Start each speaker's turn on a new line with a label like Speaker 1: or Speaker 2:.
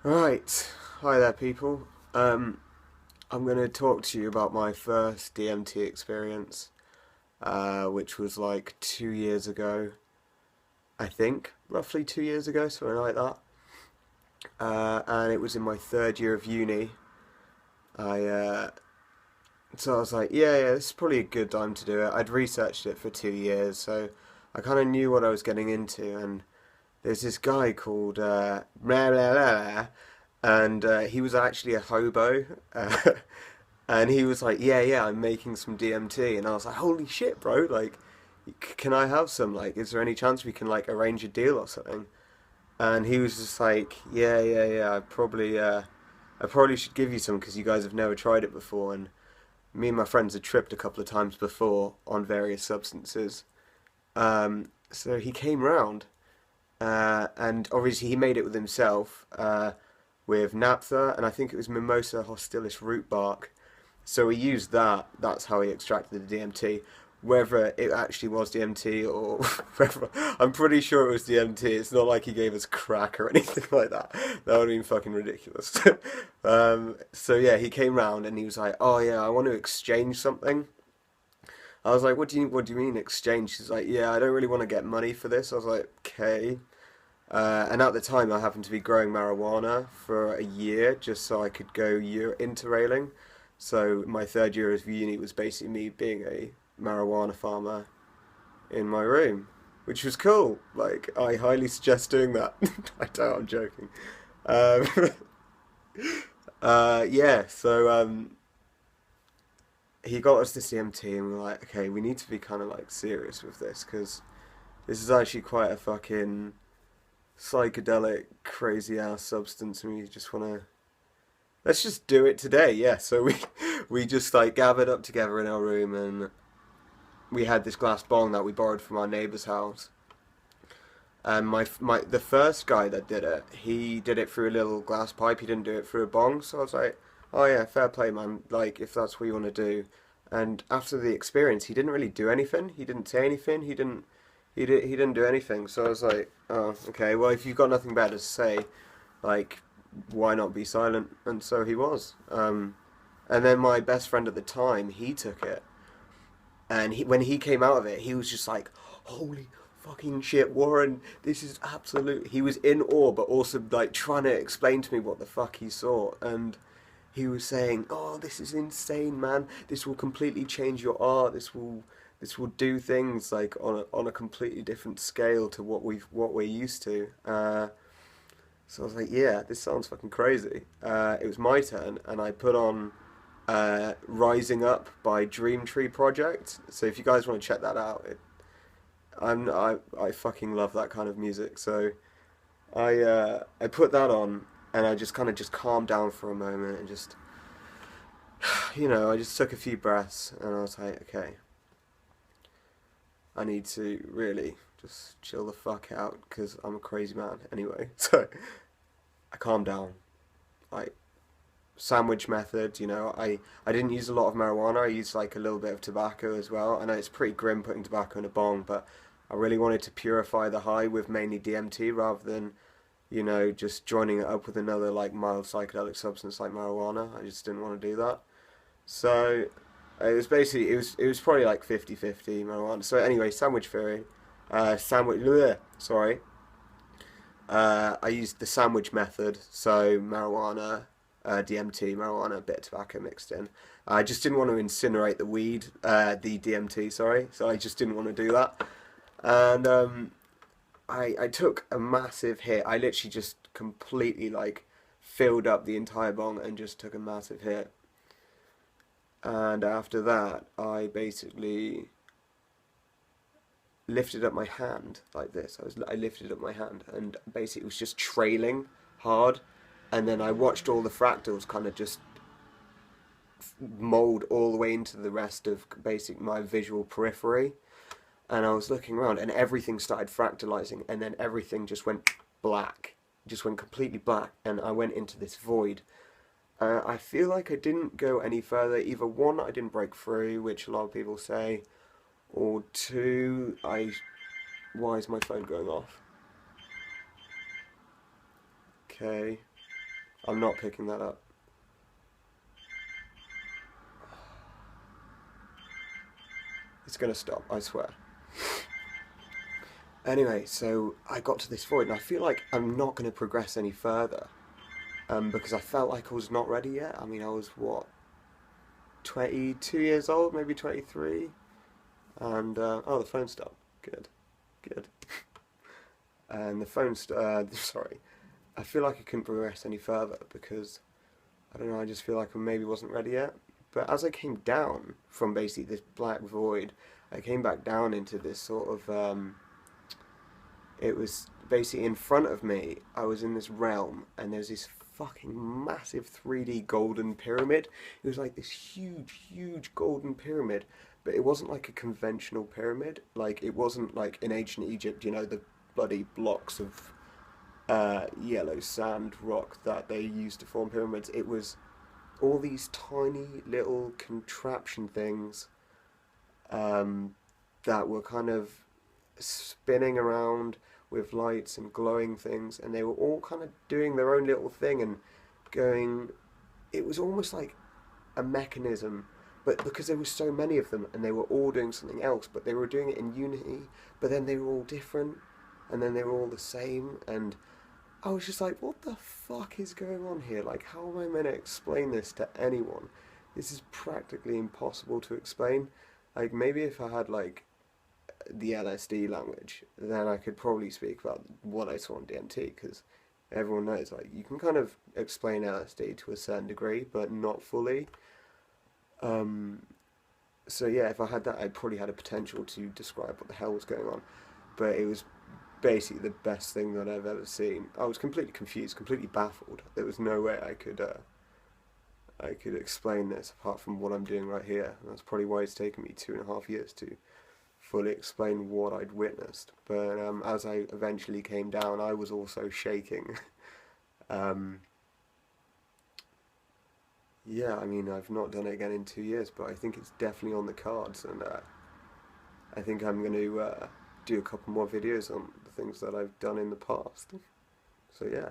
Speaker 1: Right, hi there, people. I'm going to talk to you about my first DMT experience, which was like 2 years ago, I think, roughly 2 years ago, something like that. And it was in my third year of uni. I so I was like, yeah, this is probably a good time to do it. I'd researched it for 2 years, so I kind of knew what I was getting into. And there's this guy called blah, blah, blah, and he was actually a hobo. And he was like, yeah, I'm making some DMT. And I was like, holy shit, bro. Like, can I have some? Like, is there any chance we can, like, arrange a deal or something? And he was just like, yeah. I probably should give you some because you guys have never tried it before. And me and my friends had tripped a couple of times before on various substances. So he came round, and obviously he made it with himself, with naphtha, and I think it was Mimosa hostilis root bark. So he used that. That's how he extracted the DMT. Whether it actually was DMT or whether, I'm pretty sure it was DMT. It's not like he gave us crack or anything like that. That would have been fucking ridiculous. So yeah, he came round and he was like, "Oh yeah, I want to exchange something." I was like, "What do you mean exchange?" He's like, "Yeah, I don't really want to get money for this." I was like, "Okay." And at the time, I happened to be growing marijuana for a year just so I could go year interrailing. So my third year of uni was basically me being a marijuana farmer in my room, which was cool. Like, I highly suggest doing that. I doubt I'm joking. Um, yeah, so he got us this DMT, and we were like, okay, we need to be kind of like serious with this because this is actually quite a fucking psychedelic, crazy ass substance, and we just want to let's just do it today. Yeah, so we just like gathered up together in our room, and we had this glass bong that we borrowed from our neighbor's house. And my the first guy that did it, he did it through a little glass pipe. He didn't do it through a bong. So I was like, oh yeah, fair play, man. Like if that's what you want to do. And after the experience, he didn't really do anything. He didn't say anything. He didn't do anything. So I was like, oh okay. Well, if you've got nothing better to say, like why not be silent? And so he was. And then my best friend at the time, he took it, and when he came out of it, he was just like, "Holy fucking shit, Warren! This is absolute." He was in awe, but also like trying to explain to me what the fuck he saw, and he was saying, "Oh, this is insane, man! This will completely change your art. This will do things like on a completely different scale to what we're used to." So I was like, yeah, this sounds fucking crazy. It was my turn, and I put on Rising Up by Dreamtree Project. So if you guys want to check that out, I fucking love that kind of music. So I put that on, and I just kind of just calmed down for a moment and just I just took a few breaths, and I was like, okay, I need to really just chill the fuck out because I'm a crazy man anyway. So I calmed down. I sandwich method, I didn't use a lot of marijuana. I used like a little bit of tobacco as well. I know it's pretty grim putting tobacco in a bong, but I really wanted to purify the high with mainly DMT rather than, just joining it up with another like mild psychedelic substance like marijuana. I just didn't want to do that. So it was probably like 50-50 marijuana. So anyway, sandwich theory. Sandwich bleh, sorry. I used the sandwich method, so marijuana, DMT, marijuana, a bit of tobacco mixed in. I just didn't want to incinerate the weed, the DMT, sorry, so I just didn't want to do that. And I took a massive hit. I literally just completely like filled up the entire bong and just took a massive hit. And after that, I basically lifted up my hand like this. I lifted up my hand and basically it was just trailing hard, and then I watched all the fractals kind of just mold all the way into the rest of basic my visual periphery, and I was looking around and everything started fractalizing, and then everything just went black, just went completely black, and I went into this void. I feel like I didn't go any further. Either one, I didn't break through, which a lot of people say, or two, why is my phone going off? Okay. I'm not picking that up. It's gonna stop, I swear. Anyway, so I got to this void, and I feel like I'm not gonna progress any further, because I felt like I was not ready yet. I mean, I was what, 22 years old, maybe 23, and oh, the phone stopped. Good, good. And the phone, sorry, I feel like I couldn't progress any further because I don't know. I just feel like I maybe wasn't ready yet. But as I came down from basically this black void, I came back down into this sort of. It was basically in front of me. I was in this realm, and there's this fucking massive 3D golden pyramid. It was like this huge, huge golden pyramid, but it wasn't like a conventional pyramid. Like it wasn't like in ancient Egypt, you know, the bloody blocks of yellow sand rock that they used to form pyramids. It was all these tiny little contraption things that were kind of spinning around with lights and glowing things, and they were all kind of doing their own little thing and going. It was almost like a mechanism, but because there were so many of them and they were all doing something else, but they were doing it in unity, but then they were all different, and then they were all the same, and I was just like, what the fuck is going on here? Like, how am I meant to explain this to anyone? This is practically impossible to explain. Like, maybe if I had, like, the LSD language, then I could probably speak about what I saw on DMT, because everyone knows, like, you can kind of explain LSD to a certain degree, but not fully. Um, so yeah, if I had that, I probably had a potential to describe what the hell was going on. But it was basically the best thing that I've ever seen. I was completely confused, completely baffled. There was no way I could explain this apart from what I'm doing right here. And that's probably why it's taken me 2.5 years to fully explain what I'd witnessed. But as I eventually came down, I was also shaking. um, yeah, I mean, I've not done it again in 2 years, but I think it's definitely on the cards, and I think I'm going to do a couple more videos on the things that I've done in the past. So yeah.